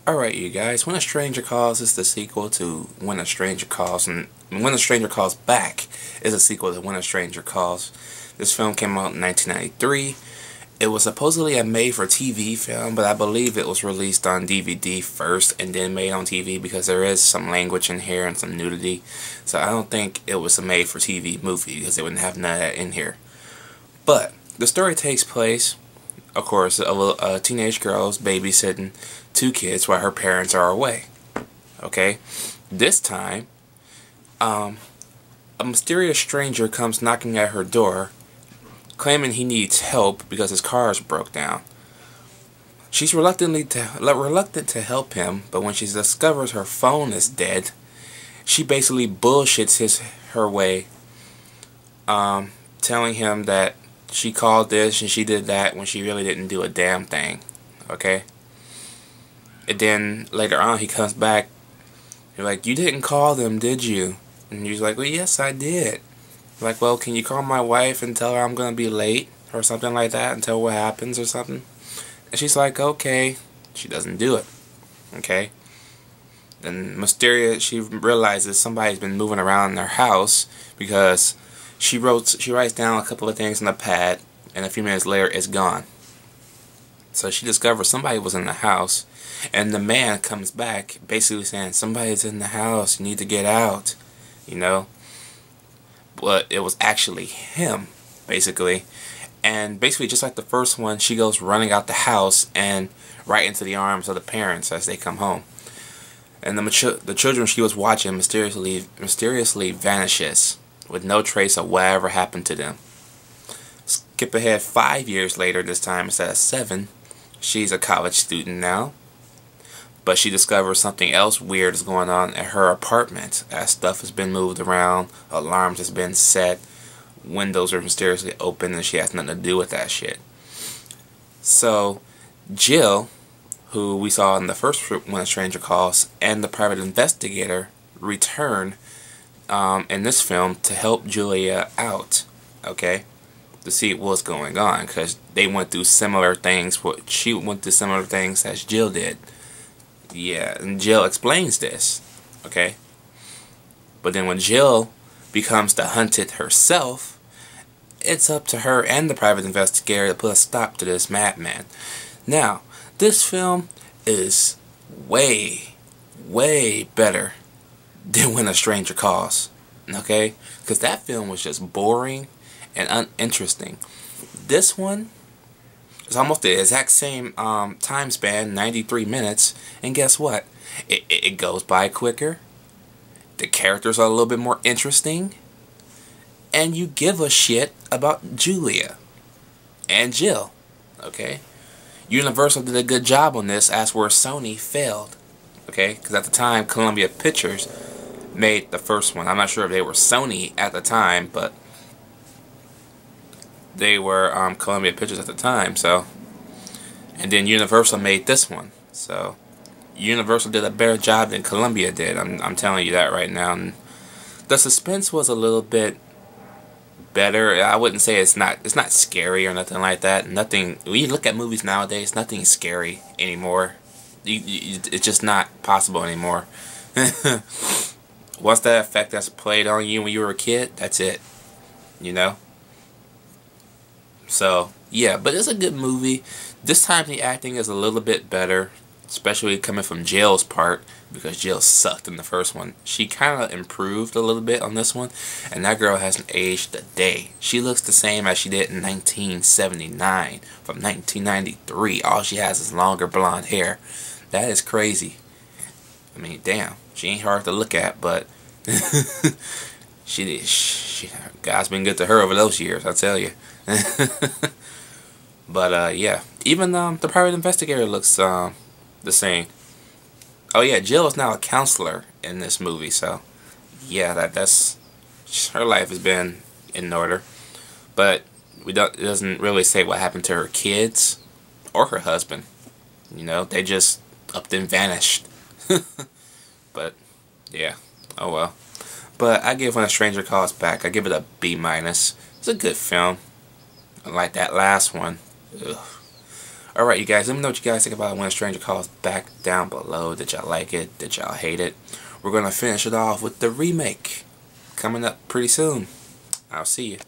Alright, you guys, When a Stranger Calls is the sequel to When a Stranger Calls, and When a Stranger Calls Back is a sequel to When a Stranger Calls. This film came out in 1993. It was supposedly a made-for-TV film, but I believe it was released on DVD first and then made on TV because there is some language in here and some nudity. So I don't think it was a made-for-TV movie because they wouldn't have none of that in here. But the story takes place, of course, a teenage girl is babysitting two kids while her parents are away. Okay? This time, a mysterious stranger comes knocking at her door, claiming he needs help because his car is broke down. She's reluctant to help him, but when she discovers her phone is dead, she basically bullshits her way, telling him that she called this and she did that when she really didn't do a damn thing. Okay? And then later on he comes back. You're like, you didn't call them, did you? And he's like, well, yes, I did. Like, well, can you call my wife and tell her I'm going to be late? Or something like that and tell her what happens or something? And she's like, okay. She doesn't do it. Okay? Then she realizes somebody's been moving around in their house because she writes down a couple of things on the pad, and a few minutes later it's gone. So she discovers somebody was in the house, and the man comes back basically saying, somebody's in the house, you need to get out, you know. But it was actually him, basically. And basically, just like the first one, she goes running out the house and right into the arms of the parents as they come home. And the children she was watching mysteriously vanishes, with no trace of whatever happened to them. Skip ahead 5 years later, this time instead of 7. She's a college student now. But she discovers something else weird is going on at her apartment, as stuff has been moved around, alarms has been set, windows are mysteriously open, and she has nothing to do with that shit. So, Jill, who we saw in the first When a Stranger Calls, and the private investigator return in this film to help Julia out, okay, to see what's going on, because they went through similar things. She went through similar things as Jill did. Yeah, and Jill explains this, okay? But then when Jill becomes the hunted herself, it's up to her and the private investigator to put a stop to this madman. Now, this film is way, way better than When a Stranger Calls, okay? Because that film was just boring and uninteresting. This one, it's almost the exact same time span, 93 minutes, and guess what? It goes by quicker, the characters are a little bit more interesting, and you give a shit about Julia and Jill, okay? Universal did a good job on this, as where Sony failed, okay? Because at the time, Columbia Pictures made the first one. I'm not sure if they were Sony at the time, but they were Columbia Pictures at the time, so. And then Universal made this one, so Universal did a better job than Columbia did. I'm telling you that right now. And the suspense was a little bit better. I wouldn't say it's not scary or nothing like that. Nothing. When you look at movies nowadays, nothing's scary anymore. It's just not possible anymore. Once that effect that's played on you when you were a kid, that's it. You know. So, yeah, but it's a good movie. This time the acting is a little bit better, especially coming from Jill's part, because Jill sucked in the first one. She kind of improved a little bit on this one, and that girl hasn't aged a day. She looks the same as she did in 1979, from 1993. All she has is longer blonde hair. That is crazy. I mean, damn, she ain't hard to look at, but God's been good to her over those years, I tell you. But yeah, even the private investigator looks the same. Oh yeah, Jill is now a counselor in this movie, so yeah, that's her life has been in order. But it doesn't really say what happened to her kids or her husband. You know, they just up and vanished. But yeah, oh well. But I give When a Stranger Calls Back, I give it a B-. It's a good film. Like that last one. Ugh. Alright, you guys, let me know what you guys think about When a Stranger Calls back down below. Did y'all like it? Did y'all hate it? We're going to finish it off with the remake coming up pretty soon. I'll see you.